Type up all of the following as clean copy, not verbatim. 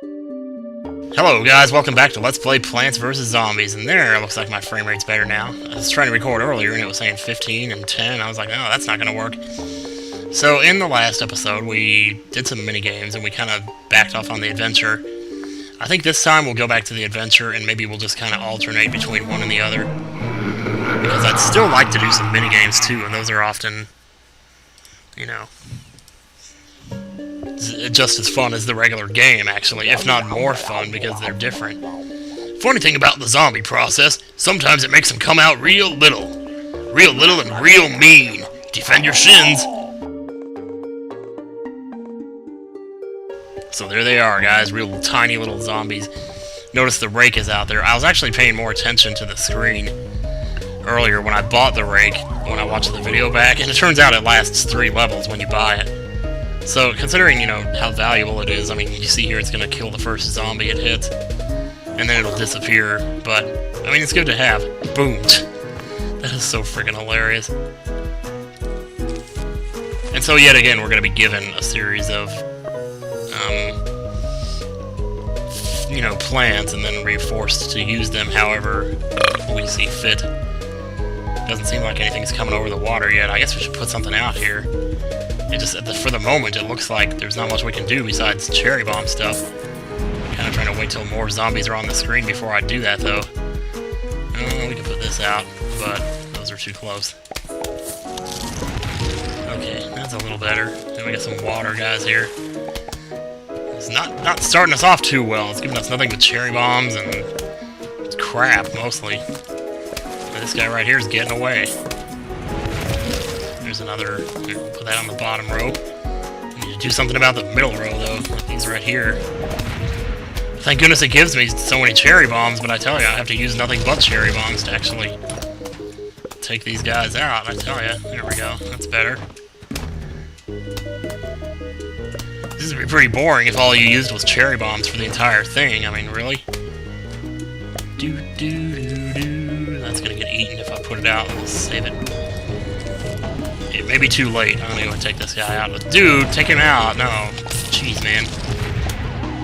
Hello guys, welcome back to Let's Play Plants vs. Zombies, and there, it looks like my frame rate's better now. I was trying to record earlier and it was saying 15 and 10, I was like, no, that's not gonna work. So in the last episode, we did some mini-games and we kind of backed off on the adventure. I think this time we'll go back to the adventure and maybe we'll just kind of alternate between one and the other. Because I'd still like to do some mini-games too, and those are often, you know, just as fun as the regular game, actually, if not more fun, because they're different. Funny thing about the zombie process, sometimes it makes them come out real little. Real little and real mean. Defend your shins. So there they are, guys, real tiny little zombies. Notice the rake is out there. I was actually paying more attention to the screen earlier when I bought the rake, when I watched the video back, and it turns out it lasts 3 levels when you buy it. So, considering, you know, how valuable it is, I mean, you see here it's going to kill the first zombie it hits, and then it'll disappear, but, I mean, it's good to have. Boom! That is so freaking hilarious. And so, yet again, we're going to be given a series of, you know, plans, and then we're forced to use them however we see fit. Doesn't seem like anything's coming over the water yet. I guess we should put something out here. It just, for the moment, it looks like there's not much we can do besides cherry bomb stuff. I'm kind of trying to wait till more zombies are on the screen before I do that, though. We can put this out, but those are too close. Okay, that's a little better. Then we got some water guys here. It's not starting us off too well. It's giving us nothing but cherry bombs and crap, mostly. But this guy right here is getting away. There's another. Here, we'll put that on the bottom row. We need to do something about the middle row, though. Like these right here. Thank goodness it gives me so many cherry bombs, but I tell you, I have to use nothing but cherry bombs to actually take these guys out. I tell you. There we go. That's better. This would be pretty boring if all you used was cherry bombs for the entire thing. I mean, really? That's gonna get eaten if I put it out. Let's save it. It may be too late. I'm gonna go and take this guy out. Dude, take him out. No. Jeez, man.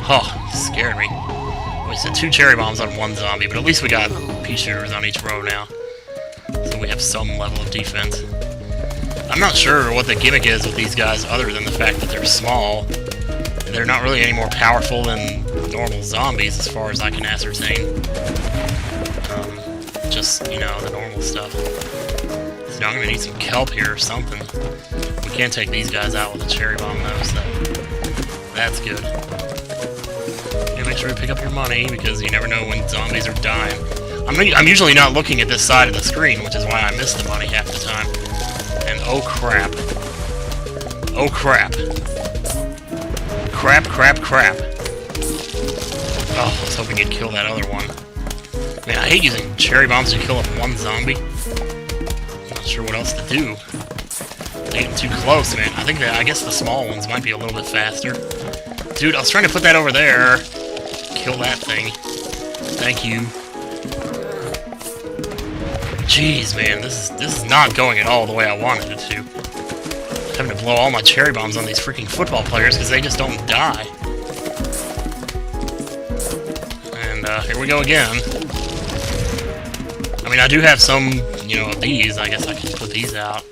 Oh, he scared me. We said 2 cherry bombs on 1 zombie, but at least we got pea shooters on each row now. So we have some level of defense. I'm not sure what the gimmick is with these guys other than the fact that they're small. They're not really any more powerful than normal zombies as far as I can ascertain. Just, you know, the normal stuff. So I'm gonna need some kelp here or something. We can't take these guys out with a cherry bomb though, so that's good. Yeah, make sure to pick up your money because you never know when zombies are dying. I'm usually not looking at this side of the screen, which is why I miss the money half the time. And oh crap. Oh crap. Crap, crap, crap. Oh, I was hoping you'd kill that other one. Man, I hate using cherry bombs to kill up 1 zombie. Not sure what else to do. They're getting too close, man. I guess the small ones might be a little bit faster. Dude, I was trying to put that over there. Kill that thing. Thank you. Jeez, man, this is not going at all the way I wanted it to. I'm having to blow all my cherry bombs on these freaking football players because they just don't die. And here we go again. I mean, I do have some, you know, of these. I guess I can put these out.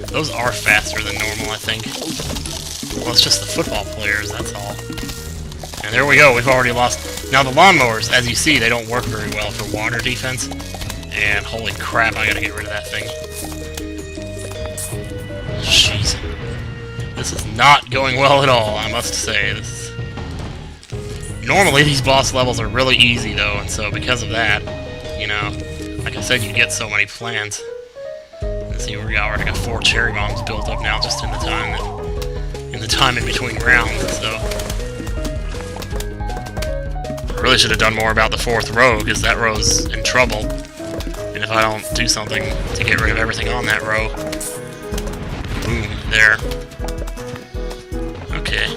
Those are faster than normal, I think. Well, it's just the football players, that's all. And there we go, we've already lost. Now, the lawnmowers, as you see, they don't work very well for water defense. And holy crap, I gotta get rid of that thing. Jeez. This is not going well at all, I must say. Normally, these boss levels are really easy, though, and so because of that, you know, like I said, you get so many plants. Let's see, we already got 4 cherry bombs built up now, just in the time in between rounds. So I really should have done more about the 4th row, because that row's in trouble. And if I don't do something to get rid of everything on that row, boom, there. Okay.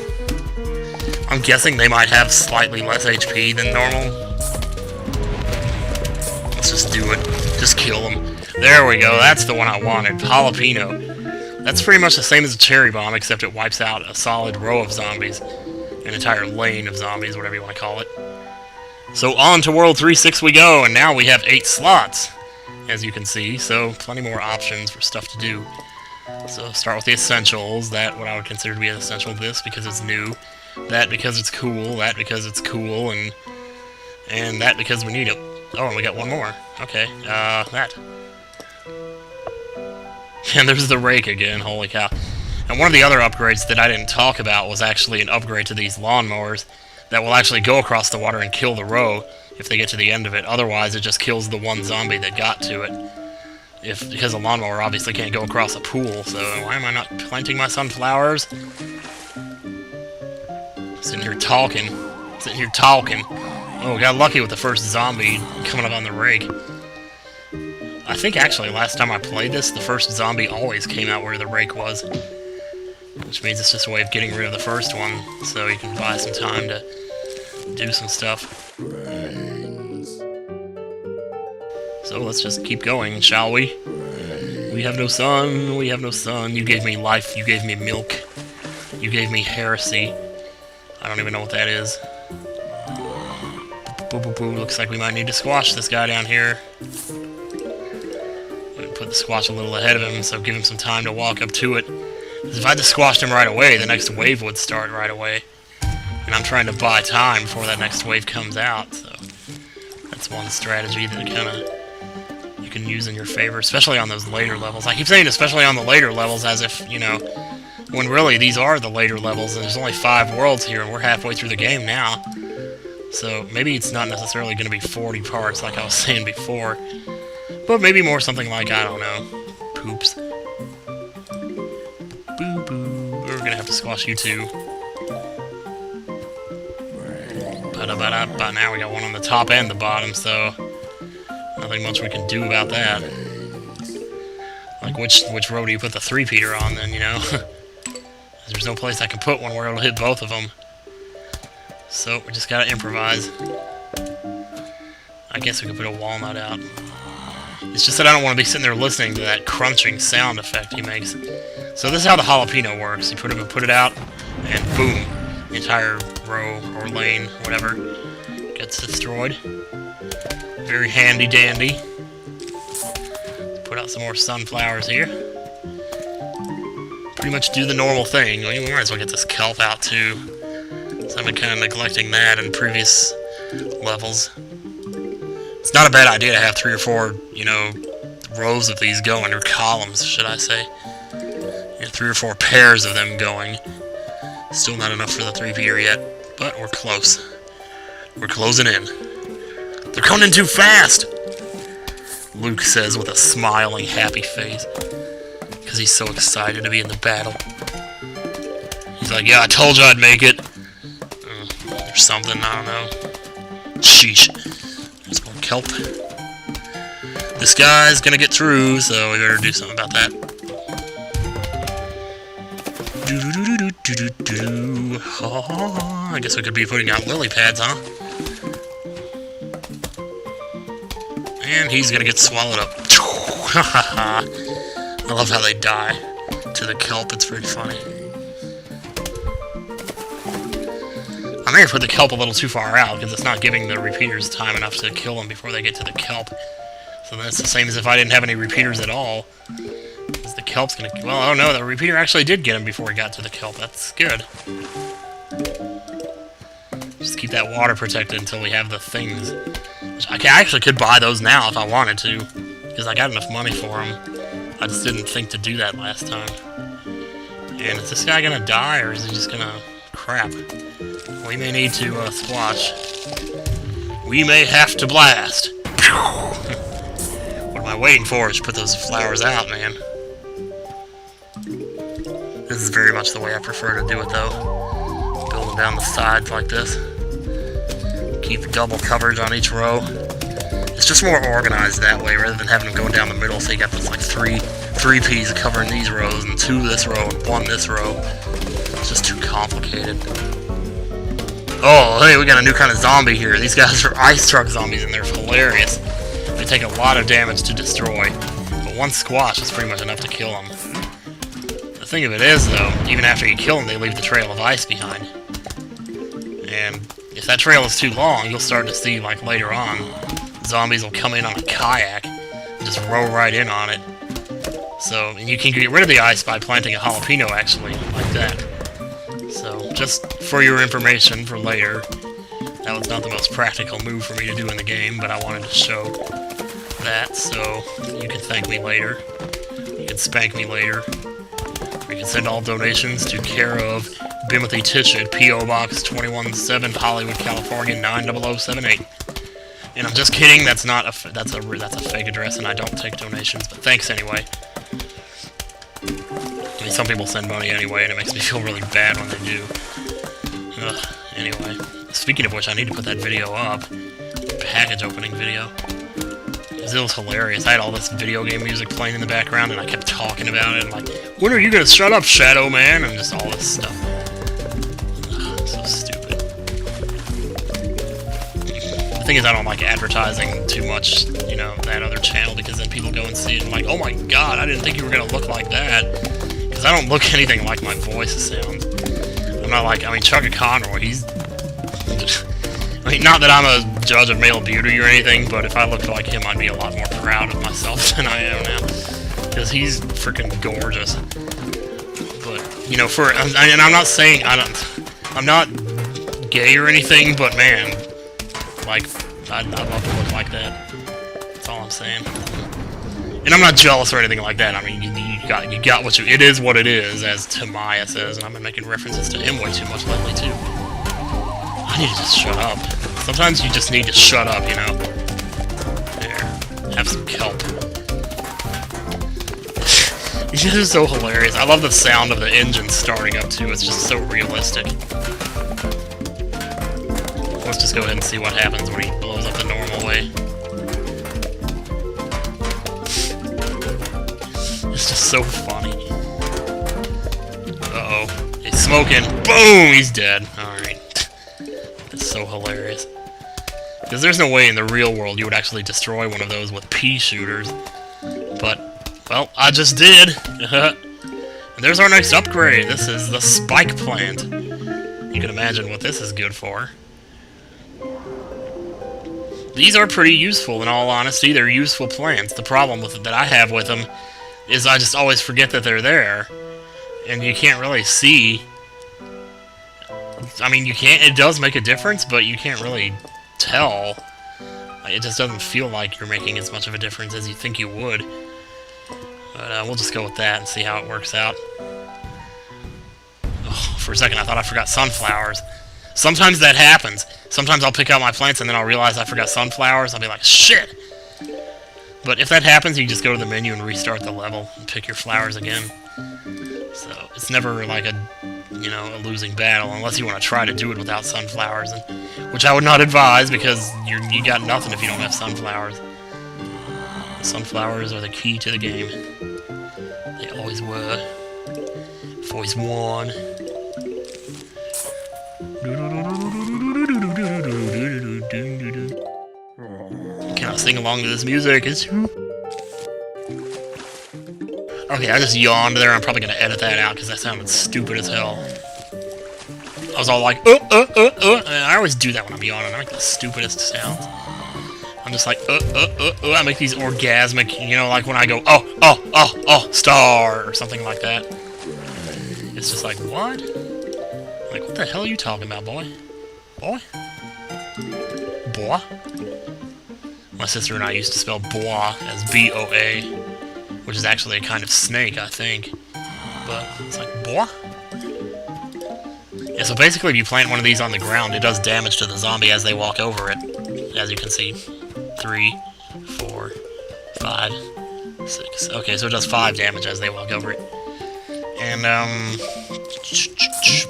I'm guessing they might have slightly less HP than normal. Let's just do it. Just kill them. There we go. That's the one I wanted. Jalapeno. That's pretty much the same as a cherry bomb, except it wipes out a solid row of zombies. An entire lane of zombies, whatever you want to call it. So on to World 3-6 we go, and now we have 8 slots, as you can see, so plenty more options for stuff to do. So start with the essentials, that what I would consider to be an essential, this because it's new, that because it's cool, that because it's cool, and that because we need it. Oh, and we got one more. Okay, that. And there's the rake again, holy cow. And one of the other upgrades that I didn't talk about was actually an upgrade to these lawnmowers that will actually go across the water and kill the row if they get to the end of it. Otherwise, it just kills the one zombie that got to it. Because the lawnmower obviously can't go across a pool, so why am I not planting my sunflowers? Sitting here talking. Oh, got lucky with the first zombie coming up on the rake. I think actually last time I played this, the first zombie always came out where the rake was. Which means it's just a way of getting rid of the first one, so you can buy some time to do some stuff. So let's just keep going, shall we? We have no sun, we have no sun. You gave me life, you gave me milk. You gave me heresy. I don't even know what that is. Boo boo boo, looks like we might need to squash this guy down here. Put the squash a little ahead of him, so give him some time to walk up to it. Because if I just squashed him right away, the next wave would start right away. And I'm trying to buy time before that next wave comes out, so that's one strategy that kind of you can use in your favor, especially on those later levels. I keep saying especially on the later levels as if, you know, when really these are the later levels, and there's only 5 worlds here, and we're halfway through the game now. So maybe it's not necessarily going to be 40 parts like I was saying before, but maybe more something like, I don't know, poops. Boo boo. We're gonna have to squash you too. But now we got one on the top and the bottom, so nothing much we can do about that. Like which row do you put the 3-peater on then, you know? There's no place I can put one where it'll hit both of them. So we just gotta improvise. I guess we could put a walnut out. It's just that I don't want to be sitting there listening to that crunching sound effect he makes. So this is how the jalapeno works. You put it out, and boom, the entire row or lane, whatever, gets destroyed. Very handy dandy. Put out some more sunflowers here. Pretty much do the normal thing. We might as well get this kelp out too. So I've been kind of neglecting that in previous levels. It's not a bad idea to have 3 or 4, you know, rows of these going, or columns, should I say. You know, 3 or 4 pairs of them going. Still not enough for the 3-peater yet, but we're close. We're closing in. They're coming in too fast! Luke says with a smiling, happy face. Because he's so excited to be in the battle. He's like, yeah, I told you I'd make it. Or something, I don't know. Sheesh. There's more kelp. This guy's gonna get through, so we better do something about that. I guess we could be putting out lily pads, huh? And he's gonna get swallowed up. I love how they die to the kelp, it's very funny. I may have put the kelp a little too far out, because it's not giving the repeaters time enough to kill them before they get to the kelp. So that's the same as if I didn't have any repeaters at all. Because the kelp's gonna... Well, oh no, the repeater actually did get him before he got to the kelp. That's good. Just keep that water protected until we have the things. Which I actually could buy those now if I wanted to, because I got enough money for them. I just didn't think to do that last time. And is this guy gonna die, or is he just gonna... Crap. We may need to squash. We may have to blast. What am I waiting for? Just put those flowers out, man. This is very much the way I prefer to do it, though. Building down the sides like this. Keep double coverage on each row. It's just more organized that way, rather than having them going down the middle. So you got this like three P's covering these rows, and 2 this row, and 1 this row. It's just too complicated. Oh, hey, we got a new kind of zombie here. These guys are ice truck zombies, and they're hilarious. They take a lot of damage to destroy, but 1 squash is pretty much enough to kill them. The thing of it is, though, even after you kill them, they leave the trail of ice behind. And if that trail is too long, you'll start to see, like, later on, zombies will come in on a kayak and just row right in on it. So, and you can get rid of the ice by planting a jalapeno, actually, like that. So, just for your information for later, that was not the most practical move for me to do in the game, but I wanted to show that, so you can thank me later. You can spank me later. Or you can send all donations to care of Bimothy Tishett, P.O. Box 217, Hollywood, California 90078. And I'm just kidding. That's not a that's a fake address, and I don't take donations. But thanks anyway. I mean, some people send money anyway, and it makes me feel really bad when they do. Anyway, speaking of which, I need to put that video up. Package opening video. It was hilarious. I had all this video game music playing in the background, and I kept talking about it. Like, when are you gonna shut up, Shadow Man? And just all this stuff. So stupid. The thing is, I don't like advertising too much, you know, that other channel, because then people go and see it and like, oh my god, I didn't think you were gonna look like that. Because I don't look anything like my voice sounds. I'm not like, I mean, Chugga Conroy, he's... I mean, not that I'm a judge of male beauty or anything, but if I looked like him, I'd be a lot more proud of myself than I am now. Because he's freaking gorgeous. But, you know, and I'm not saying, I'm not gay or anything, but man, like, I'd love to look like that. That's all I'm saying. And I'm not jealous or anything like that. I mean, you got what it is what it is, as Tamaya says, and I've been making references to him way too much lately, too. I need to just shut up. Sometimes you just need to shut up, you know? There. Have some kelp. These guys are so hilarious. I love the sound of the engine starting up, too. It's just so realistic. Let's just go ahead and see what happens when he blows up the normal way. It's just so funny. Uh-oh. He's smoking. Boom! He's dead. Alright. It's so hilarious. Because there's no way in the real world you would actually destroy one of those with pea shooters. But, well, I just did. And there's our next upgrade. This is the spike plant. You can imagine what this is good for. These are pretty useful, in all honesty. They're useful plants. The problem that I have with them is I just always forget that they're there. And you can't really see... I mean, you can't... It does make a difference, but you can't really tell. It just doesn't feel like you're making as much of a difference as you think you would. But we'll just go with that and see how it works out. Oh, for a second, I thought I forgot sunflowers. Sometimes that happens. Sometimes I'll pick out my plants and then I'll realize I forgot sunflowers. I'll be like, shit! But if that happens, you just go to the menu and restart the level and pick your flowers again. So, it's never like a, you know, a losing battle, unless you want to try to do it without sunflowers, which I would not advise, because you got nothing if you don't have sunflowers. Sunflowers are the key to the game. They always were. I've always won. Can I sing along to this music? Okay, I just yawned there. I'm probably gonna edit that out because that sounded stupid as hell. I was all like, I always do that when I'm yawning. I make the stupidest sounds. I'm just like, I make these orgasmic, you know, like when I go, oh, star, or something like that. It's just like, what? Like, what the hell are you talking about, boy? Boy? Bois? My sister and I used to spell bois as B-O-A, which is actually a kind of snake, I think. But it's like, bois? Yeah, so basically if you plant one of these on the ground, it does damage to the zombie as they walk over it. As you can see. 3, 4, 5, 6. Okay, so it does 5 damage as they walk over it. And,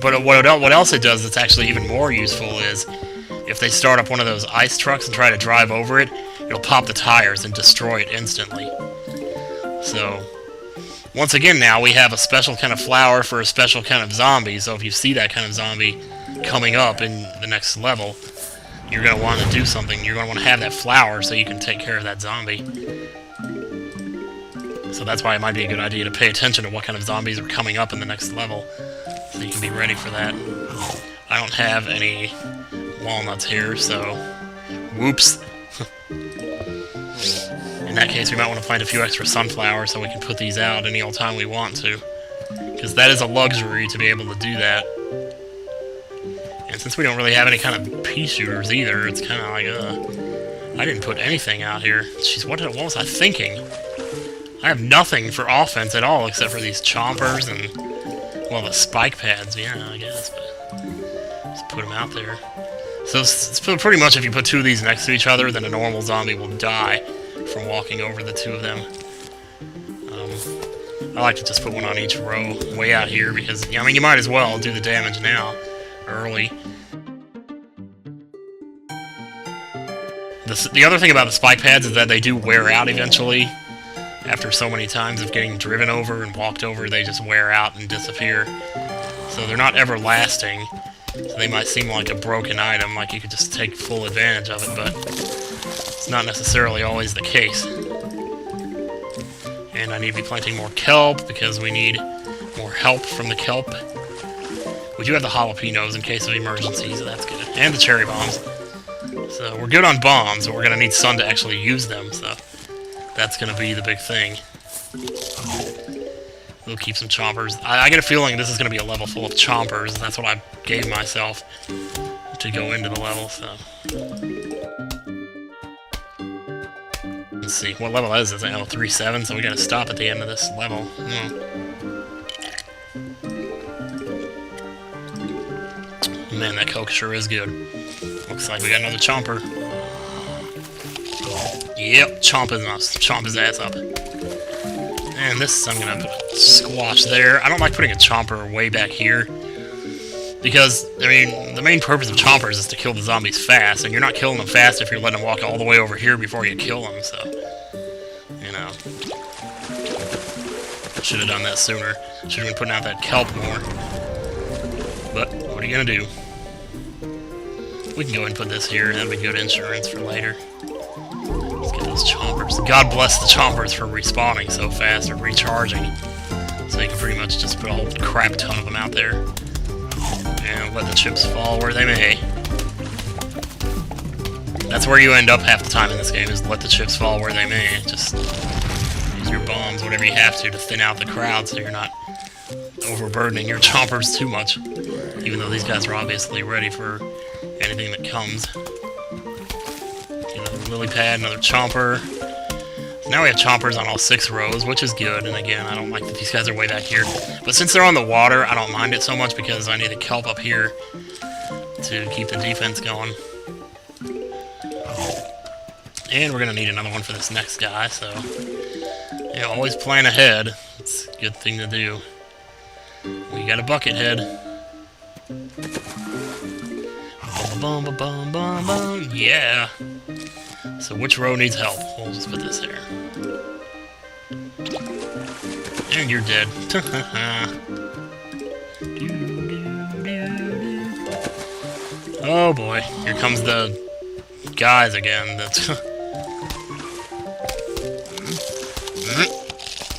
but what else it does that's actually even more useful is, if they start up one of those ice trucks and try to drive over it, it'll pop the tires and destroy it instantly. So, once again now, we have a special kind of flower for a special kind of zombie, so if you see that kind of zombie coming up in the next level, you're going to want to do something. You're going to want to have that flower so you can take care of that zombie. So that's why it might be a good idea to pay attention to what kind of zombies are coming up in the next level, so you can be ready for that. I don't have any walnuts here, so whoops. In that case, we might want to plant a few extra sunflowers so we can put these out any old time we want to. Because that is a luxury to be able to do that. And since we don't really have any kind of pea shooters either, it's kind of like, I didn't put anything out here. Jeez, what was I thinking? I have nothing for offense at all except for these chompers and, well, the spike pads, yeah, I guess, but just put them out there. So it's pretty much if you put two of these next to each other, then a normal zombie will die from walking over the two of them. I like to just put one on each row way out here because, I mean, you might as well do the damage now, early. The other thing about the spike pads is that they do wear out eventually. After so many times of getting driven over and walked over, they just wear out and disappear. So they're not everlasting. So they might seem like a broken item, like you could just take full advantage of it, but it's not necessarily always the case. And I need to be planting more kelp because we need more help from the kelp. We do have the jalapenos in case of emergencies, so that's good. And the cherry bombs. So we're good on bombs, but we're going to need sun to actually use them, so that's going to be the big thing. We'll keep some chompers. I get a feeling this is going to be a level full of chompers. That's what I gave myself to go into the level, so... Let's see, what level is this? Oh, 3-7, so we gotta stop at the end of this level. Man, that Coke sure is good. Looks like we got another chomper. Yep, chomp his ass up. And this, I'm gonna put a squash there. I don't like putting a chomper way back here. Because, I mean, the main purpose of chompers is to kill the zombies fast, and you're not killing them fast if you're letting them walk all the way over here before you kill them, so... You know... Should have done that sooner. Should have been putting out that kelp more. But, what are you gonna do? We can go ahead and put this here, that'll be good insurance for later. Let's get those chompers. God bless the chompers for respawning so fast, or recharging. So you can pretty much just put a whole crap ton of them out there. And let the chips fall where they may. That's where you end up half the time in this game, is let the chips fall where they may. Just use your bombs, whatever you have to thin out the crowd so you're not overburdening your chompers too much. Even though these guys are obviously ready for anything that comes. Another lily pad, another chomper. Now we have chompers on all 6 rows, which is good, and again, I don't like that these guys are way back here. But since they're on the water, I don't mind it so much because I need the kelp up here to keep the defense going. And we're going to need another one for this next guy, so... Yeah, always plan ahead. It's a good thing to do. We got a bucket head. Bum, bum, bum, bum, bum. Yeah! So which row needs help? We'll just put this there. And you're dead. Oh boy, here comes the guys again.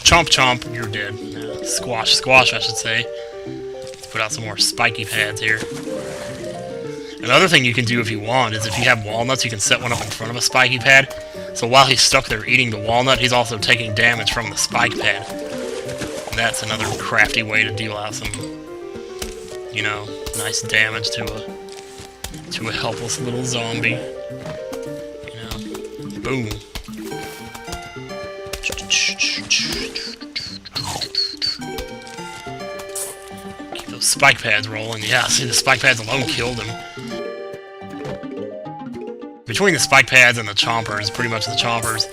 Chomp chomp, you're dead. Squash squash, I should say. Let's put out some more spiky pads here. Another thing you can do if you want is if you have walnuts, you can set one up in front of a spiky pad. So while he's stuck there eating the walnut, he's also taking damage from the spike pad. And that's another crafty way to deal out some, you know, nice damage to a helpless little zombie. You know, boom. Keep those spike pads rolling. Yeah, see, the spike pads alone killed him. Between the spike pads and the chompers, pretty much the chompers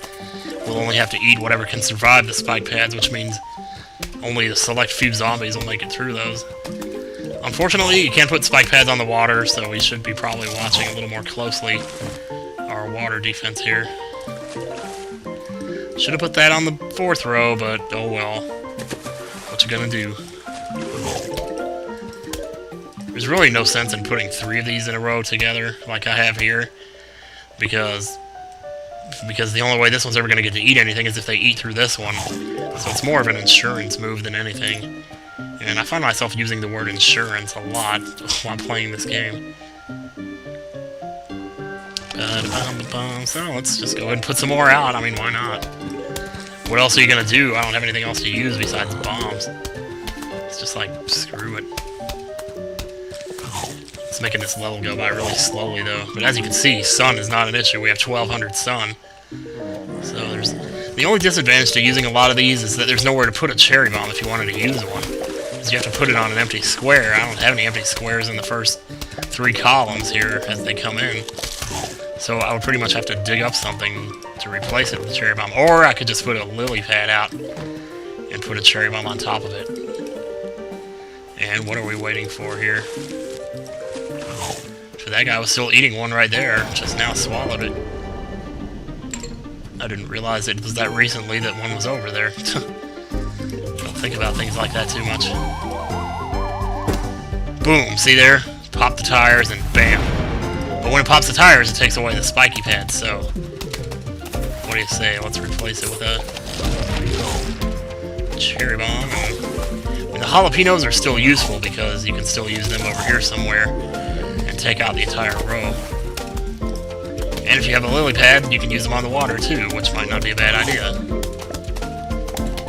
will only have to eat whatever can survive the spike pads, which means only a select few zombies will make it through those. Unfortunately, you can't put spike pads on the water, so we should be probably watching a little more closely our water defense here. Should have put that on the 4th row, but oh well. What you gonna do? There's really no sense in putting 3 of these in a row together, like I have here. Because the only way this one's ever going to get to eat anything is if they eat through this one. So it's more of an insurance move than anything. And I find myself using the word insurance a lot while playing this game. So let's just go ahead and put some more out. I mean, why not? What else are you gonna do? I don't have anything else to use besides bombs. It's just like, screw it. It's making this level go by really slowly, though. But as you can see, sun is not an issue. We have 1200 sun. So there's... The only disadvantage to using a lot of these is that there's nowhere to put a cherry bomb if you wanted to use one. Because you have to put it on an empty square. I don't have any empty squares in the first 3 columns here as they come in. So I would pretty much have to dig up something to replace it with a cherry bomb. Or I could just put a lily pad out and put a cherry bomb on top of it. And what are we waiting for here? So that guy was still eating one right there, just now swallowed it. I didn't realize it was that recently that one was over there. Don't think about things like that too much. Boom, see there? Pop the tires and bam. But when it pops the tires, it takes away the spiky pad, so... What do you say? Let's replace it with a... cherry bomb. And the jalapenos are still useful because you can still use them over here somewhere and take out the entire row. And if you have a lily pad, you can use them on the water too, which might not be a bad idea.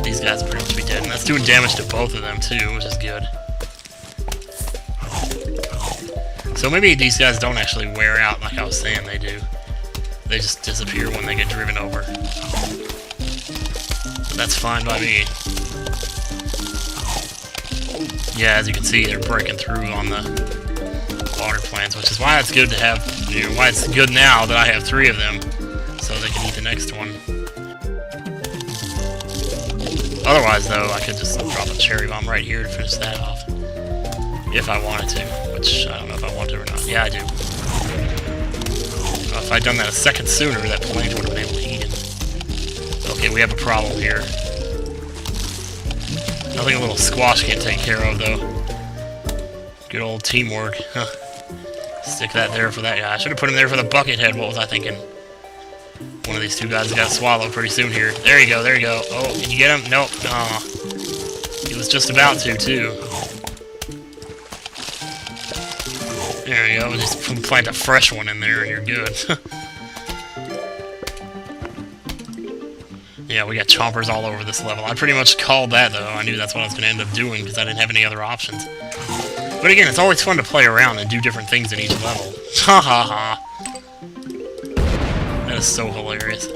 These guys are pretty much be dead, and that's doing damage to both of them too, which is good. So maybe these guys don't actually wear out like I was saying they do. They just disappear when they get driven over. But that's fine by me. Yeah, as you can see, they're breaking through on the water plants, which is why it's good to have, you know, why it's good now that I have 3 of them, so they can eat the next one. Otherwise, though, I could just drop a cherry bomb right here to finish that off. If I wanted to, which I don't know if I want to or not. Yeah, I do. If I'd done that a second sooner, that plant would have been able to eat it. Okay, we have a problem here. Nothing a little squash can't take care of, though. Good old teamwork. Huh. Stick that there for that guy. I should have put him there for the bucket head. What was I thinking? One of these 2 guys got swallowed pretty soon here. There you go, there you go. Oh, can you get him? Nope. Aw. He was just about to, too. There you go. Just plant a fresh one in there and you're good. Yeah, we got chompers all over this level. I pretty much called that, though. I knew that's what I was going to end up doing because I didn't have any other options. But again, it's always fun to play around and do different things in each level. Ha ha ha. That is so hilarious.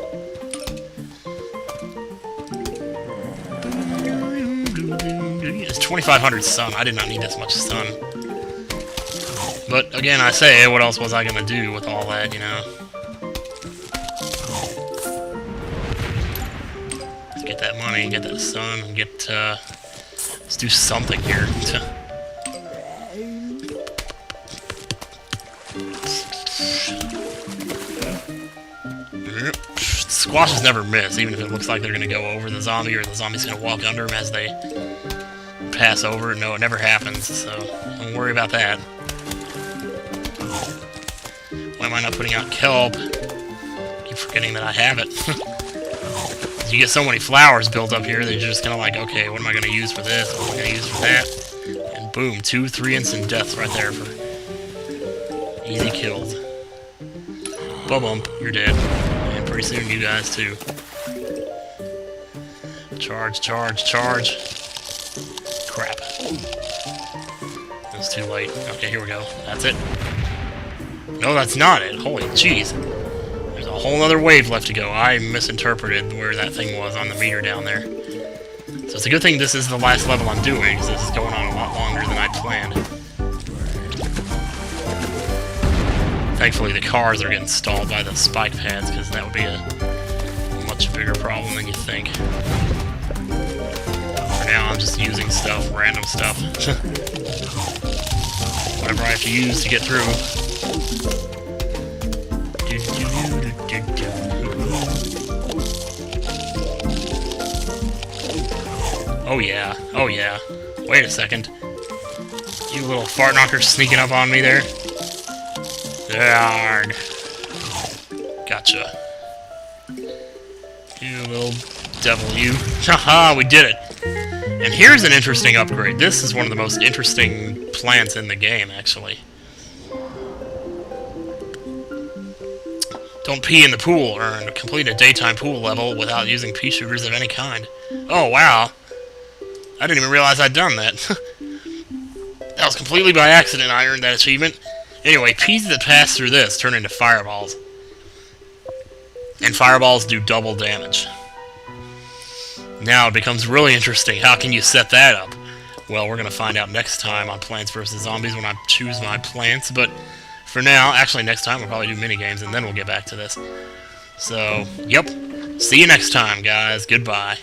It's 2500 sun. I did not need this much sun. But again, I say, what else was I going to do with all that, you know? Let's get that money, get that sun, and get, let's do something here. Squashes never miss, even if it looks like they're going to go over the zombie or the zombie's going to walk under them as they pass over. No, it never happens, so don't worry about that. Why am I not putting out kelp? Keep forgetting that I have it. You get so many flowers built up here that you're just kind of like, okay, what am I going to use for this? What am I going to use for that? And boom, 2, 3 instant deaths right there for easy kills. Bump, you're dead. And pretty soon you guys too. Charge, charge, charge. Crap. It's too late. Okay, here we go. That's it. No, that's not it. Holy jeez. There's a whole other wave left to go. I misinterpreted where that thing was on the meter down there. So it's a good thing this is the last level I'm doing, because this is going on a lot longer than I planned. Thankfully the cars are getting stalled by the spike pads, because that would be a much bigger problem than you think. For now I'm just using stuff, random stuff. Whatever I have to use to get through. Oh yeah, oh yeah. Wait a second. You little fart knocker sneaking up on me there. Yarg. Gotcha. You little devil, you. Haha, we did it. And here's an interesting upgrade. This is one of the most interesting plants in the game, actually. Don't pee in the pool, or complete a daytime pool level without using pea shooters of any kind. Oh, wow. I didn't even realize I'd done that. That was completely by accident I earned that achievement. Anyway, peas that pass through this turn into fireballs. And fireballs do double damage. Now it becomes really interesting. How can you set that up? Well, we're going to find out next time on Plants vs. Zombies when I choose my plants, but for now, actually next time we'll probably do minigames and then we'll get back to this. So, yep. See you next time, guys. Goodbye.